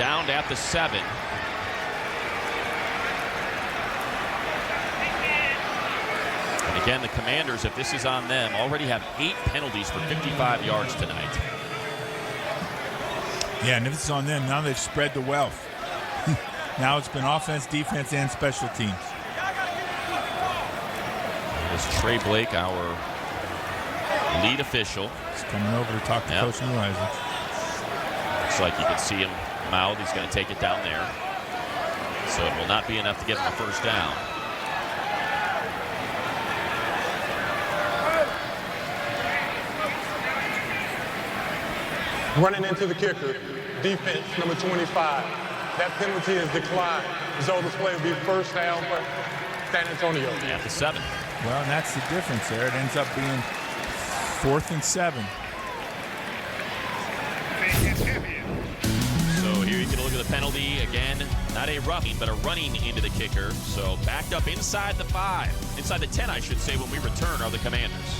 downed at the 7. And again, the Commanders, if this is on them, already have 8 penalties for 55 yards tonight. Yeah, and if it's on them, now they've spread the wealth. Now it's been offense, defense, and special teams. It's Trey Blake, our lead official. He's coming over to talk to Coach Neuheisel. Looks like you can see him mouth. He's going to take it down there. So it will not be enough to get him a first down. Running into the kicker, defense number 25. That penalty is declined. Result of play will be first down for San Antonio. At the 7. Well, and that's the difference there. It ends up being 4th and 7. So here you can look at the penalty. Again, not a roughing, but a running into the kicker. So backed up inside the 5. Inside the 10, I should say, when we return are the Commanders.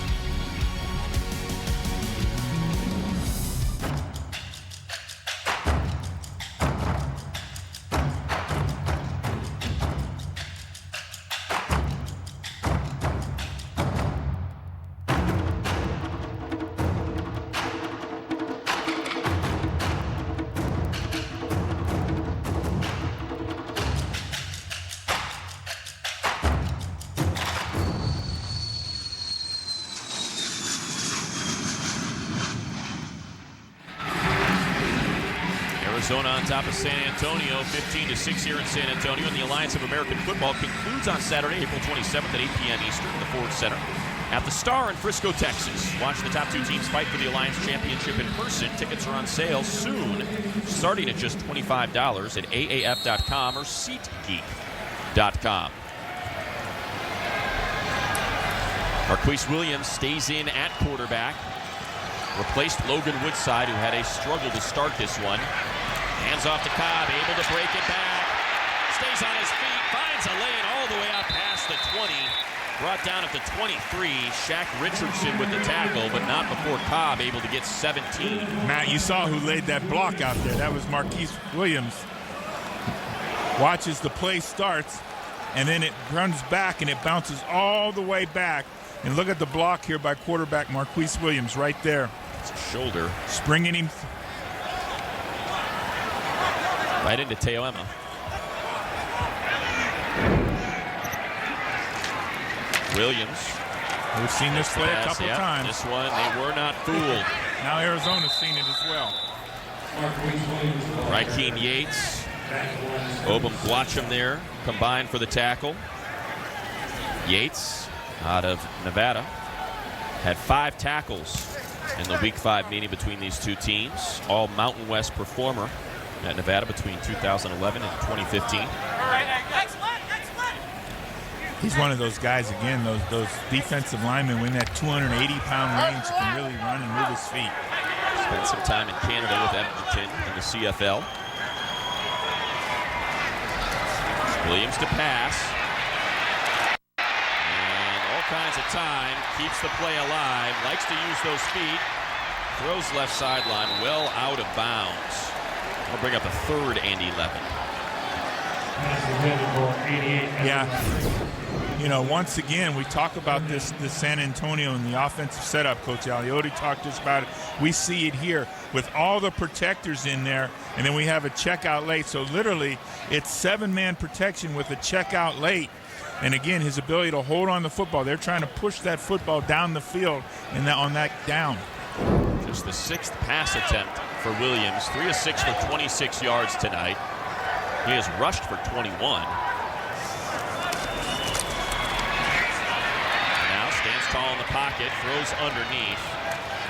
Arizona on top of San Antonio, 15-6 here in San Antonio. And the Alliance of American Football concludes on Saturday, April 27th at 8 p.m. Eastern at the Ford Center at the Star in Frisco, Texas. Watch the top 2 teams fight for the Alliance Championship in person. Tickets are on sale soon, starting at just $25 at AAF.com or SeatGeek.com. Marquise Williams stays in at quarterback. Replaced Logan Woodside, who had a struggle to start this one. Hands off to Cobb, able to break it back. Stays on his feet, finds a lane all the way up past the 20. Brought down at the 23. Shaq Richardson with the tackle, but not before Cobb able to get 17. Matt, you saw who laid that block out there. That was Marquise Williams. Watches the play starts, and then it runs back, and it bounces all the way back. And look at the block here by quarterback Marquise Williams right there. It's a shoulder. Springing him. Right into Teoema. Williams. We've seen this play a couple times. This one, they were not fooled. Now Arizona's seen it as well. Raheem Yates. Obum Gwacham there, combined for the tackle. Yates, out of Nevada, had 5 tackles in the Week 5 meeting between these two teams. All Mountain West performer at Nevada between 2011 and 2015. He's one of those guys, again, those defensive linemen when that 280-pound range can really run and move his feet. Spent some time in Canada with Edmonton in the CFL. Williams to pass. And all kinds of time. Keeps the play alive. Likes to use those feet. Throws left sideline well out of bounds. I'll bring up a third and 11. Yeah. You know, once again, we talk about this San Antonio and the offensive setup. Coach Aliotti talked to us about it. We see it here with all the protectors in there, and then we have a check out late. So literally, it's 7-man protection with a check out late. And again, his ability to hold on the football. They're trying to push that football down the field and on that down. Just the 6th pass attempt for Williams. 3 of 6 for 26 yards tonight. He has rushed for 21. Now stands tall in the pocket, throws underneath,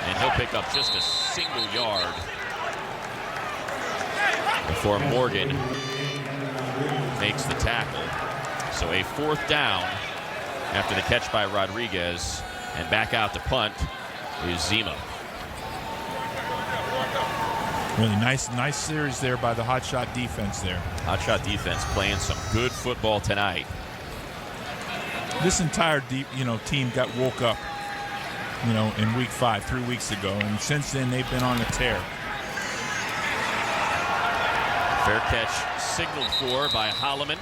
and he'll pick up just a single yard before Morgan makes the tackle. So a 4th down after the catch by Rodriguez, and back out to punt is Zima. Really nice series there by the hotshot defense there. Hotshot defense playing some good football tonight. This entire team got woke up, in Week 5, 3 weeks ago, and since then they've been on a tear. Fair catch signaled for by Holloman.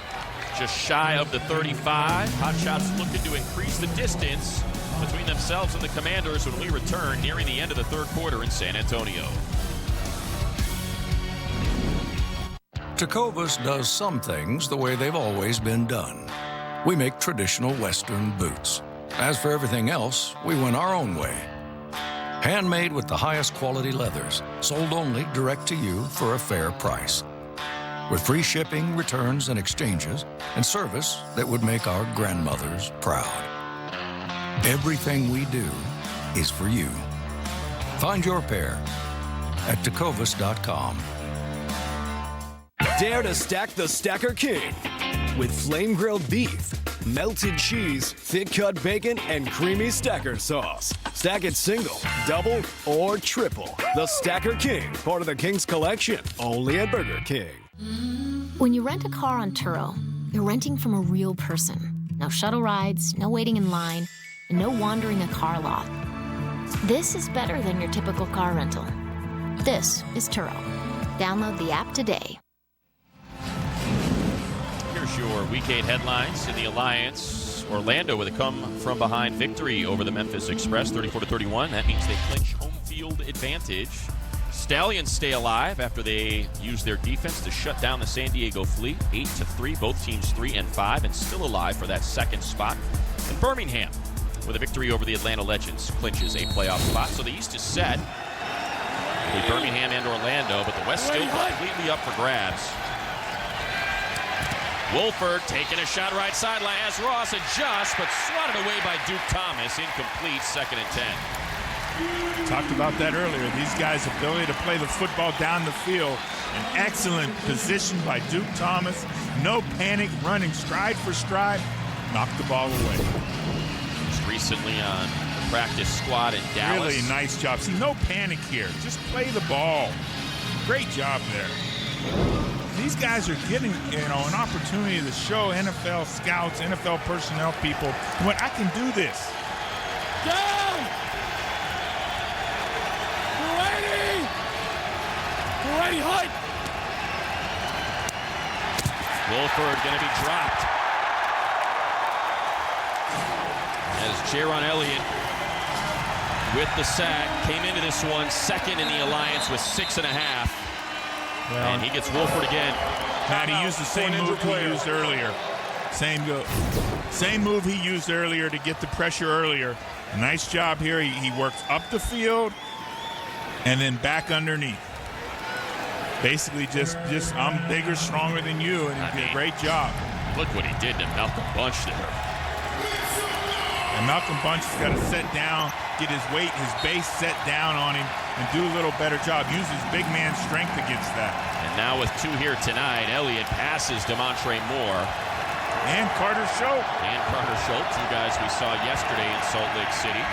Just shy of the 35. Hotshots looking to increase the distance between themselves and the Commanders when we return nearing the end of the third quarter in San Antonio. Tecovas does some things the way they've always been done. We make traditional Western boots. As for everything else, we went our own way. Handmade with the highest quality leathers, sold only direct to you for a fair price. With free shipping, returns, and exchanges, and service that would make our grandmothers proud. Everything we do is for you. Find your pair at tecovas.com. Dare to stack the Stacker King with flame grilled beef, melted cheese, thick cut bacon, and creamy Stacker sauce. Stack it single, double, or triple. The Stacker King, part of the King's collection, only at Burger King. When you rent a car on Turo, you're renting from a real person. No shuttle rides, no waiting in line, and no wandering a car lot. This is better than your typical car rental. This is Turo. Download the app today. Here's your Week 8 headlines in the Alliance. Orlando with a come-from-behind victory over the Memphis Express, 34-31. That means they clinch home field advantage. Stallions stay alive after they use their defense to shut down the San Diego Fleet, 8-3. Both teams 3-5 and still alive for that second spot. And Birmingham, with a victory over the Atlanta Legends, clinches a playoff spot. So the East is set. With Birmingham and Orlando, but the West still completely up for grabs. Wolford taking a shot right sideline as Ross adjusts, but swatted away by Duke Thomas. Incomplete, 2nd and 10. Talked about that earlier. These guys' ability to play the football down the field. An excellent position by Duke Thomas. No panic, running stride for stride. Knocked the ball away. Just recently on the practice squad in Dallas. Really nice job. See, no panic here. Just play the ball. Great job there. These guys are getting, an opportunity to show NFL scouts, NFL personnel people, what I can do this. Down! 280! 280 height! Wolford going to be dropped. As Jaron Elliott with the sack came into this one second in the Alliance with 6.5. Well, and he gets Wolford again. Matt, he used the same move he used earlier. Same move he used earlier to get the pressure earlier. Nice job here. He works up the field and then back underneath. Basically just I'm bigger, stronger than you, and he did a great job. Look what he did to Malcolm Bunch there. And Malcolm Bunch has got to set down, get his weight, his base set down on him, and do a little better job. Use his big man strength against that. And now with 2 here tonight, Elliott passes DeMontre Moore. And Carter Schultz. Two guys we saw yesterday in Salt Lake City.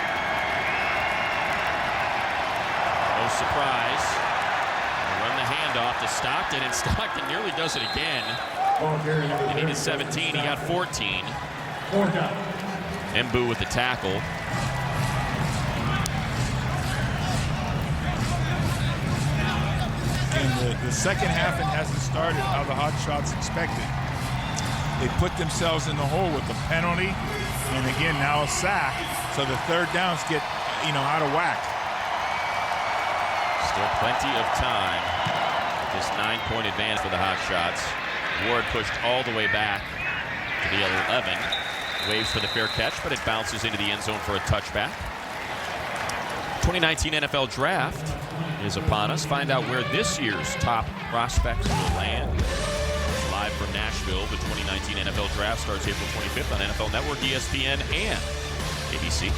No surprise. They run the handoff to Stockton, and Stockton nearly does it again. He needed 17, he got 14. Mbu with the tackle. And the second half, it hasn't started how the Hotshots expected. They put themselves in the hole with the penalty, and again now a sack. So the third downs get, out of whack. Still plenty of time. This 9-point advantage for the Hotshots. Ward pushed all the way back to the 11. Waves for the fair catch, but it bounces into the end zone for a touchback. 2019 NFL Draft is upon us. Find out where this year's top prospects will land. Live from Nashville, the 2019 NFL Draft starts April 25th on NFL Network, ESPN, and ABC.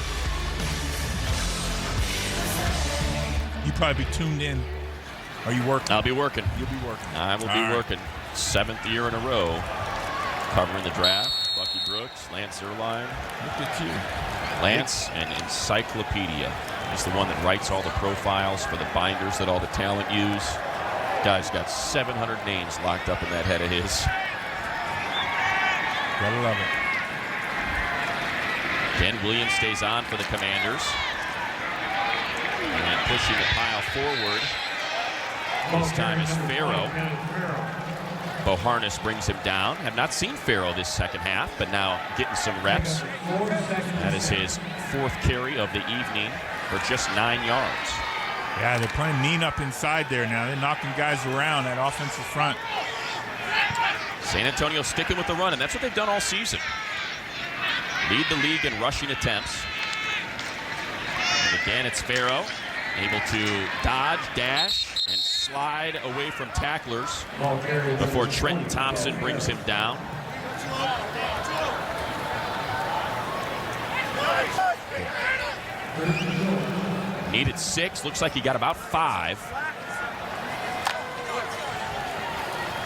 You probably be tuned in. Are you working? I'll be working. You'll be working. I will be working. 7th year in a row covering the draft. Bucky Brooks, Lance Erline. Look at you. Lance, an encyclopedia. He's the one that writes all the profiles for the binders that all the talent use. Guy's got 700 names locked up in that head of his. Gotta love it. Ken Williams stays on for the Commanders. And pushing the pile forward. This time is Farrow. Boharnis brings him down. Have not seen Farrell this second half, but now getting some reps. That is his 4th carry of the evening for just 9 yards. Yeah, they're playing mean up inside there now. They're knocking guys around, that offensive front. San Antonio sticking with the run, and that's what they've done all season. Lead the league in rushing attempts. And again, it's Farrell, able to dodge, dash, and slide away from tacklers before Trenton Thompson brings him down. Needed 6. Looks like he got about 5.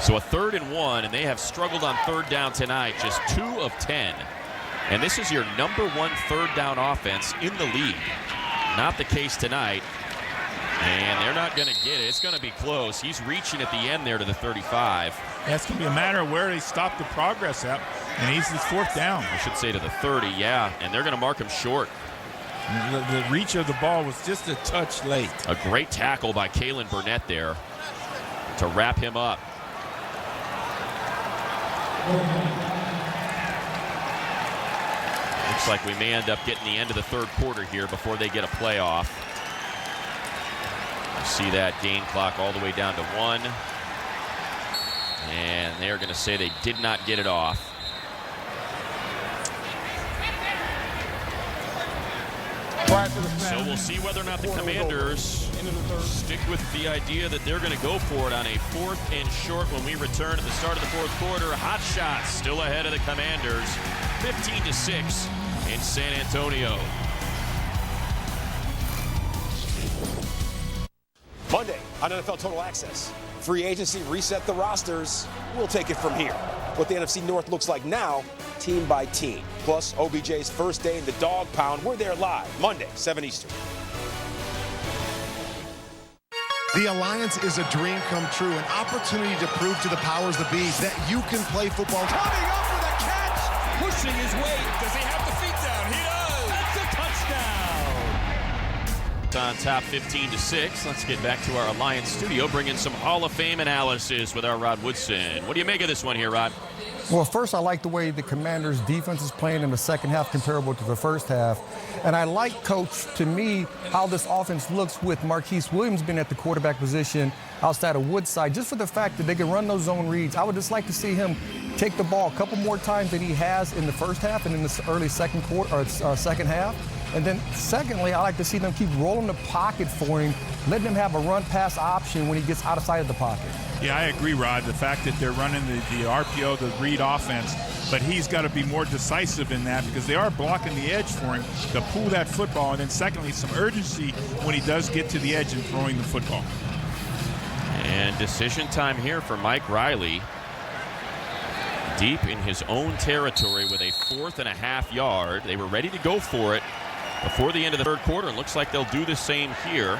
So a 3rd and 1, and they have struggled on 3rd down tonight, just 2 of 10. And this is your number 1 3rd down offense in the league. Not the case tonight. And they're not going to get it. It's going to be close. He's reaching at the end there to the 35. That's going to be a matter of where they stop the progress at. And he's his 4th down. I should say to the 30, yeah. And they're going to mark him short. The reach of the ball was just a touch late. A great tackle by Kalen Burnett there to wrap him up. Looks like we may end up getting the end of the 3rd quarter here before they get a playoff. You see that game clock all the way down to 1. And they're going to say they did not get it off. So we'll see whether or not the Commanders stick with the idea that they're going to go for it on a 4th and short when we return at the start of the 4th quarter. Hot shots still ahead of the Commanders, 15-6 in San Antonio. Monday on NFL Total Access. Free agency, reset the rosters. We'll take it from here. What the NFC North looks like now, team by team. Plus, OBJ's first day in the dog pound. We're there live, Monday, 7 Eastern. The Alliance is a dream come true, an opportunity to prove to the powers that be that you can play football. Coming up for the catch, pushing his weight. Does he have the feet down? He does. That's a touchdown. On top 15-6. Let's get back to our Alliance studio, bring in some Hall of Fame analysis with our Rod Woodson. What do you make of this one here, Rod? Well, first, I like the way the Commanders' defense is playing in the second half comparable to the first half. And I like, Coach, to me, how this offense looks with Marquise Williams being at the quarterback position outside of Woodside, just for the fact that they can run those zone reads. I would just like to see him take the ball a couple more times than he has in the first half and in the early second half. And then, secondly, I like to see them keep rolling the pocket for him, letting him have a run-pass option when he gets outside of the pocket. Yeah, I agree, Rod. The fact that they're running the RPO, the read offense, but he's got to be more decisive in that because they are blocking the edge for him to pull that football. And then, secondly, some urgency when he does get to the edge and throwing the football. And decision time here for Mike Riley. Deep in his own territory with a 4th and a half yard. They were ready to go for it before the end of the 3rd quarter. It looks like they'll do the same here,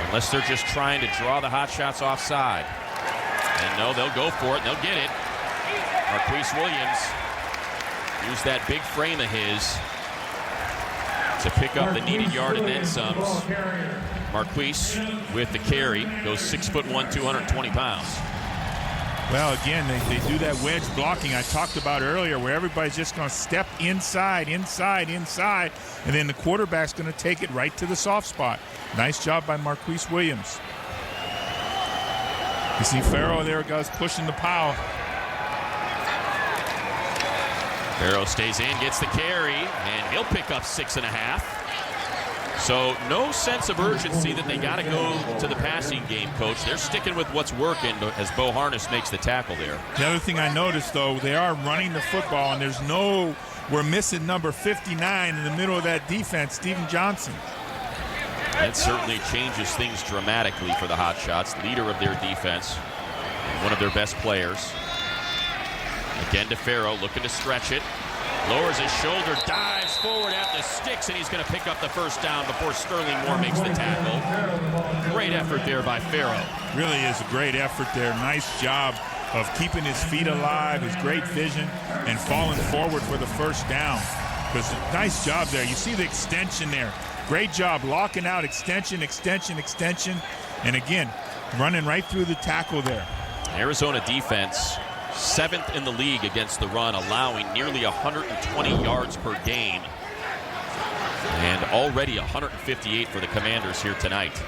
unless they're just trying to draw the hot shots offside. And no, they'll go for it. They'll get it. Marquise Williams used that big frame of his to pick up the needed yard and then some. Marquise with the carry goes 6'1", 220 pounds. Well, again, they do that wedge blocking I talked about earlier where everybody's just going to step inside, and then the quarterback's going to take it right to the soft spot. Nice job by Marquise Williams. You see Farrell there goes pushing the pile. Farrell stays in, gets the carry, and he'll pick up 6.5. So no sense of urgency that they got to go to the passing game, Coach. They're sticking with what's working as Boharnis makes the tackle there. The other thing I noticed, though, they are running the football, and we're missing number 59 in the middle of that defense, Steven Johnson. That certainly changes things dramatically for the Hotshots, leader of their defense, and one of their best players. Again to Farrell, looking to stretch it. Lowers his shoulder, dives forward at the sticks, and he's going to pick up the first down before Sterling Moore makes the tackle. Great effort there by Farrell. Really is a great effort there. Nice job of keeping his feet alive, his great vision, and falling forward for the first down. Because nice job there. You see the extension there. Great job locking out extension. And again, running right through the tackle there. Arizona defense, 7th in the league against the run, allowing nearly 120 yards per game. And already 158 for the Commanders here tonight.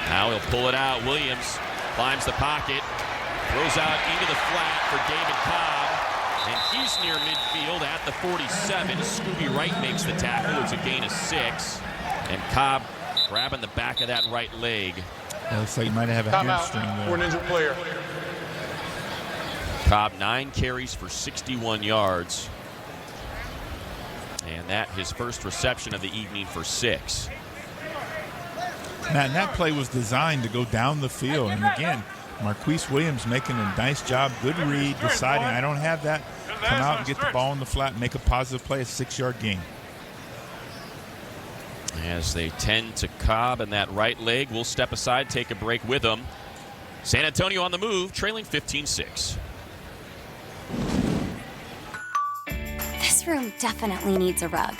Now he'll pull it out. Williams climbs the pocket, throws out into the flat for David Cobb. And he's near midfield at the 47. Scooby Wright makes the tackle. It's a gain of 6. And Cobb grabbing the back of that right leg. That looks like he might have a hamstring there. For an injured player. Cobb 9 carries for 61 yards. And that his first reception of the evening for 6. Matt, and that play was designed to go down the field. And again, Marquise Williams making a nice job, good read, deciding I don't have that. Come out and get the ball in the flat, make a positive play, a 6-yard gain. As they tend to Cobb and that right leg, we'll step aside, take a break with them. San Antonio on the move, trailing 15-6. This room definitely needs a rug.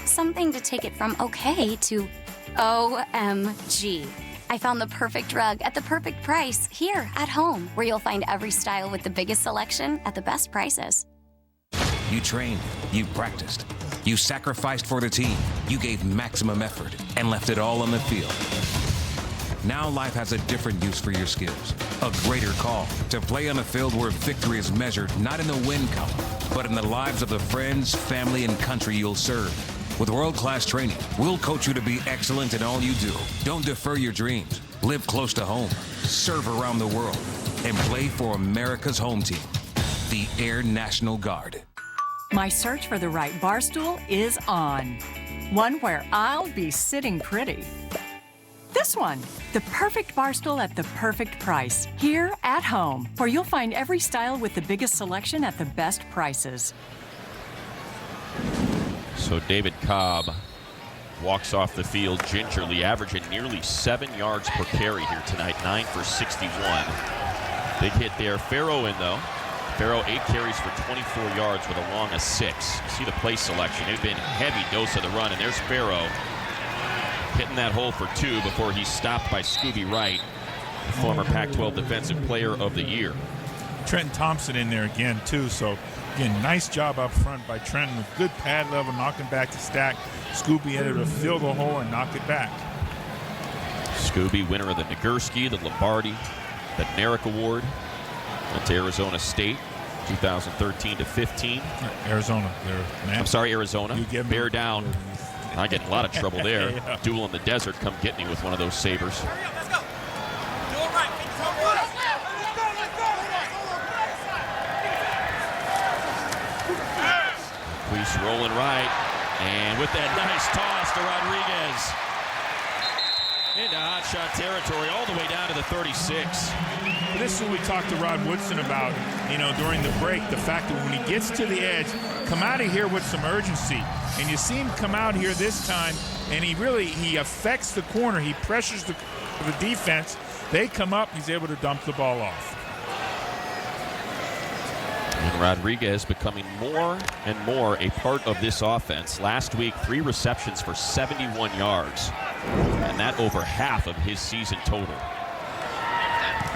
Something to take it from okay to OMG. I found the perfect rug at the perfect price here at home, where you'll find every style with the biggest selection at the best prices. You trained, you practiced, you sacrificed for the team, you gave maximum effort and left it all on the field. Now life has a different use for your skills, a greater call to play on a field where victory is measured not in the win column, but in the lives of the friends, family, and country you'll serve. With world-class training, we'll coach you to be excellent in all you do. Don't defer your dreams. Live close to home, serve around the world, and play for America's home team, the Air National Guard. My search for the right bar stool is on. One where I'll be sitting pretty. This one, the perfect bar stool at the perfect price. Here at home, where you'll find every style with the biggest selection at the best prices. So David Cobb walks off the field gingerly, averaging nearly 7 yards per carry here tonight, 9 for 61. Big hit there. Farrow in, though. Farrow 8 carries for 24 yards with a long of 6. See the play selection. It had been a heavy dose of the run, and there's Farrow hitting that hole for 2 before he's stopped by Scooby Wright, the former Pac-12 Defensive Player of the Year. Trenton Thompson in there again, too. So, again, nice job up front by Trenton with good pad level, knocking back the stack. Scooby able to fill the hole and knock it back. Scooby, winner of the Nagurski, the Lombardi, the Narek Award. Went to Arizona State, 2013-15. Arizona. I'm sorry, Arizona. You bear down. I get in a lot of trouble there. Yeah. Duel in the desert. Come get me with one of those sabers. Queese rolling right. And with that nice toss to Rodriguez. Into hot shot territory all the way down to the 36. This is what we talked to Rod Woodson about, during the break. The fact that when he gets to the edge, come out of here with some urgency. And you see him come out here this time, and he affects the corner. He pressures the defense. They come up, he's able to dump the ball off. And Rodriguez becoming more and more a part of this offense. Last week, 3 receptions for 71 yards. And that over half of his season total.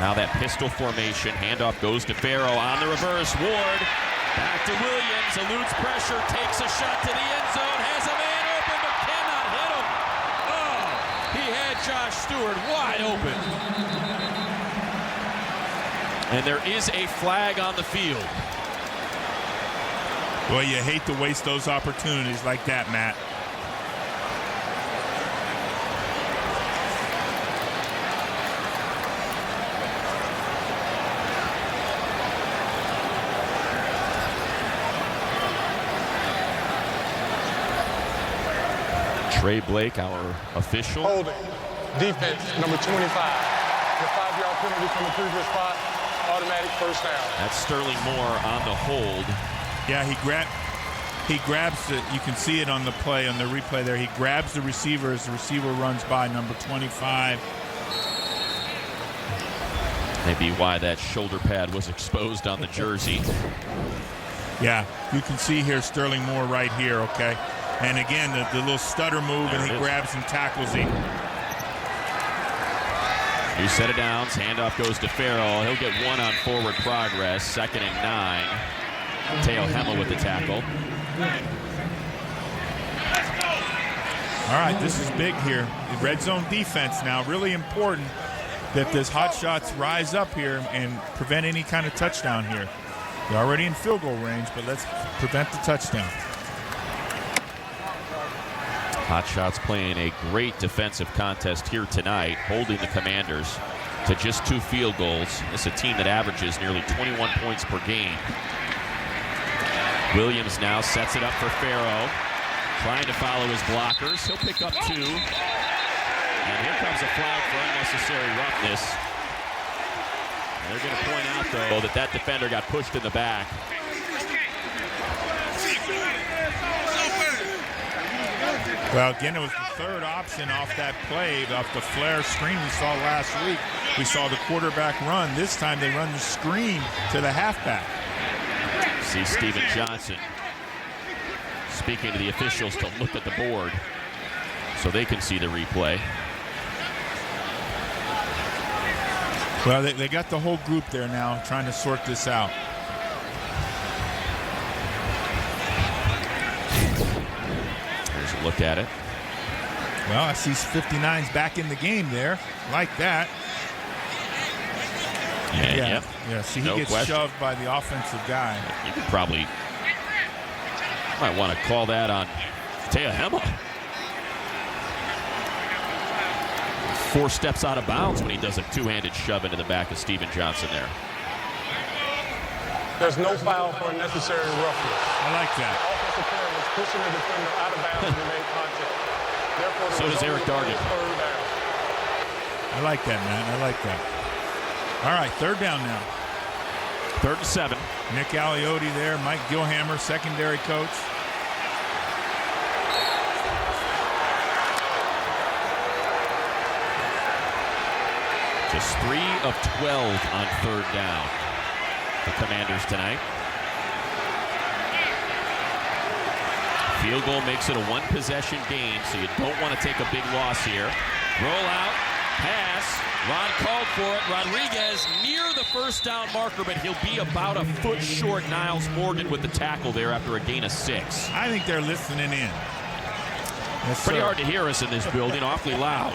Now that pistol formation, handoff goes to Farrow on the reverse. Ward back to Williams, eludes pressure, takes a shot to the end zone, has a man open but cannot hit him. Oh, he had Josh Stewart wide open. And there is a flag on the field. Well, you hate to waste those opportunities like that, Matt. Trey Blake, our official. Holding. Defense, number 25. The 5-yard penalty from the previous spot. Automatic first down. That's Sterling Moore on the hold. Yeah, he grabs it. You can see it on the play, on the replay there. He grabs the receiver as the receiver runs by, number 25. Maybe why that shoulder pad was exposed on the jersey. Yeah, you can see here Sterling Moore right here, okay? And again, the little stutter move, and he grabs and tackles him. New set of downs. Handoff goes to Farrell. He'll get one on forward progress. 2nd and 9. Teo Hema with the tackle. All right, this is big here. The red zone defense now, really important that this hot shots rise up here and prevent any kind of touchdown here. They're already in field goal range, but let's prevent the touchdown. Hot Shots playing a great defensive contest here tonight, holding the Commanders to just 2 field goals. This is a team that averages nearly 21 points per game. Williams now sets it up for Farrow, trying to follow his blockers. He'll pick up 2. And here comes a flag for unnecessary roughness. And they're going to point out, though, that that defender got pushed in the back. Well, again, it was the 3rd option off that play, off the flare screen we saw last week. We saw the quarterback run. This time they run the screen to the halfback. See Steven Johnson speaking to the officials to look at the board so they can see the replay. Well, they got the whole group there now trying to sort this out. Here's a look at it. Well, I see 59's back in the game there. Like that. Yeah. Yeah, see, he No gets question. shoved by the offensive guy. You could probably might want to call that on Teo Hema. 4 steps out of bounds when he does a 2-handed shove into the back of Steven Johnson there. There's no foul for unnecessary roughness. I like that. The offensive player was pushing the defender out of bounds when he made contact. Therefore, So does Eric Dargan. 3rd down. I like that, man. I like that. All right, 3rd down now. 3rd and 7. Nick Aliotti there. Mike Gilhammer, secondary coach. Just 3 of 12 on 3rd down. The Commanders tonight. Field goal makes it a 1-possession game, so you don't want to take a big loss here. Roll out, pass. Ron called for it. Rodriguez near the 1st down marker, but he'll be about a foot short. Niles Morgan with the tackle there after a gain of 6. I think they're listening in. Yes, Pretty sir. hard to hear us in this building, awfully loud.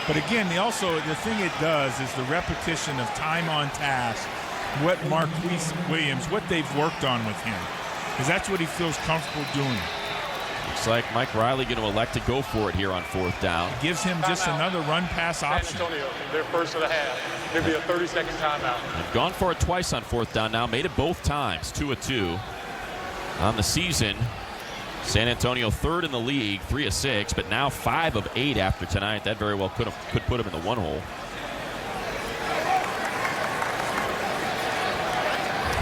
But again, the thing it does is the repetition of time on task, what Marquise Williams, what they've worked on with him, because that's what he feels comfortable doing. Looks like Mike Riley going to elect to go for it here on 4th down. It gives him just another run-pass option. San Antonio, their first of the half. It'll be a 30-second timeout. They've gone for it twice on 4th down now, made it both times, 2 of 2. On the season, San Antonio 3rd in the league, 3 of 6, but now 5 of 8 after tonight. That very well could put him in the 1 hole.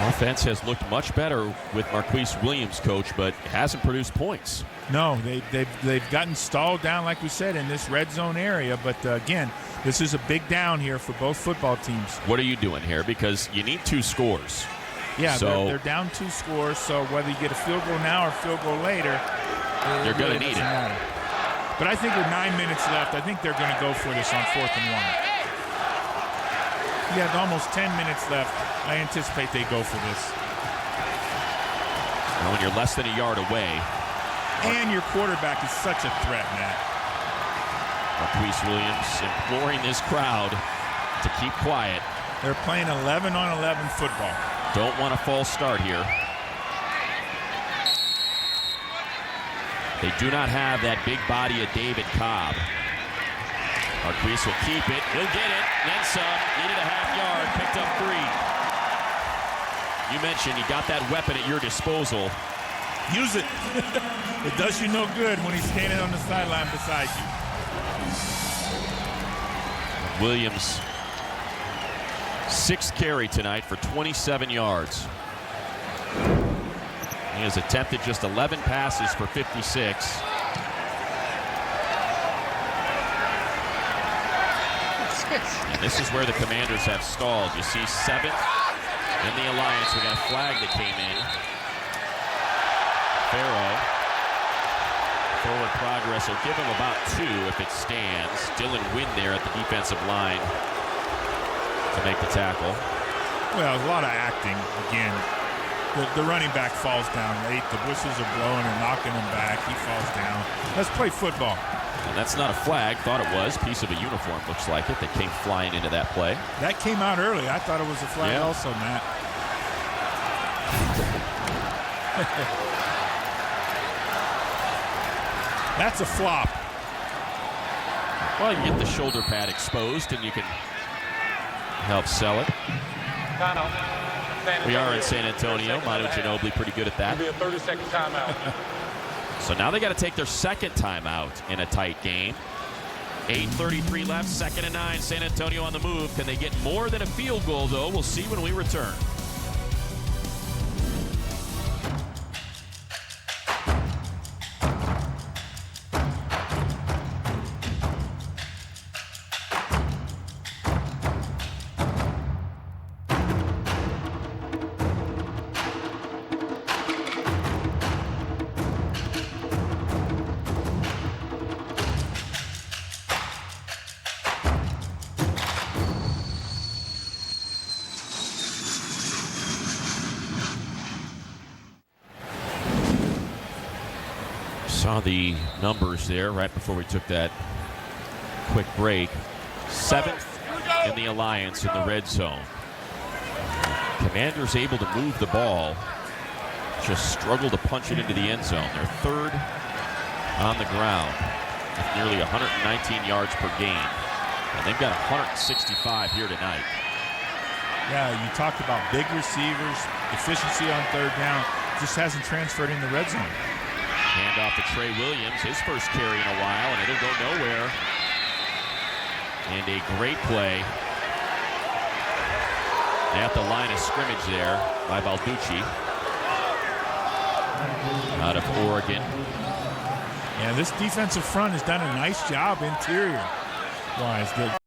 Offense has looked much better with Marquise Williams, coach, but hasn't produced points. No, they've gotten stalled down, like we said, in this red zone area. But again, this is a big down here for both football teams. What are you doing here? Because you need 2 scores. Yeah, so they're down 2 scores, so whether you get a field goal now or field goal later, you're going to need it. Matter. But I think with 9 minutes left, I think they're going to go for this on 4th and 1. You have almost 10 minutes left. I anticipate they go for this. Now when you're less than a yard away. And your quarterback is such a threat, Matt. Marquise Williams imploring this crowd to keep quiet. They're playing 11-on-11 football. Don't want a false start here. They do not have that big body of David Cobb. Marquise will keep it. He'll get it. Then some. Needed a half yard. Picked up 3. You mentioned you got that weapon at your disposal. Use it. It does you no good when he's standing on the sideline beside you. Williams, 6th carry tonight for 27 yards. He has attempted just 11 passes for 56. And this is where the Commanders have stalled. You see 7th in the Alliance. We got a flag that came in. Forward progress will give him about 2 if it stands. Dylan Wynn there at the defensive line to make the tackle. Well, a lot of acting. Again, the running back falls down late. The whistles are blowing and knocking him back. He falls down. Let's play football. And that's not a flag. Thought it was. Piece of a uniform looks like it. That came flying into that play. That came out early. I thought it was a flag also, Matt. That's a flop. Well, you get the shoulder pad exposed and you can help sell it. We are in San Antonio. Manu Ginobili pretty good at that. It'll be a 30-second timeout. So now they got to take their second timeout in a tight game. 8:33 left, 2nd and 9. San Antonio on the move. Can they get more than a field goal, though? We'll see when we return. Saw the numbers there right before we took that quick break. 7th in the Alliance in the red zone. Commanders able to move the ball, just struggle to punch it into the end zone. They're 3rd on the ground with nearly 119 yards per game. And they've got 165 here tonight. Yeah, you talked about big receivers, efficiency on 3rd down. Just hasn't transferred in the red zone. Hand off to Trey Williams, his first carry in a while, and it'll go nowhere. And a great play at the line of scrimmage there by Balducci out of Oregon. Yeah, this defensive front has done a nice job interior-wise.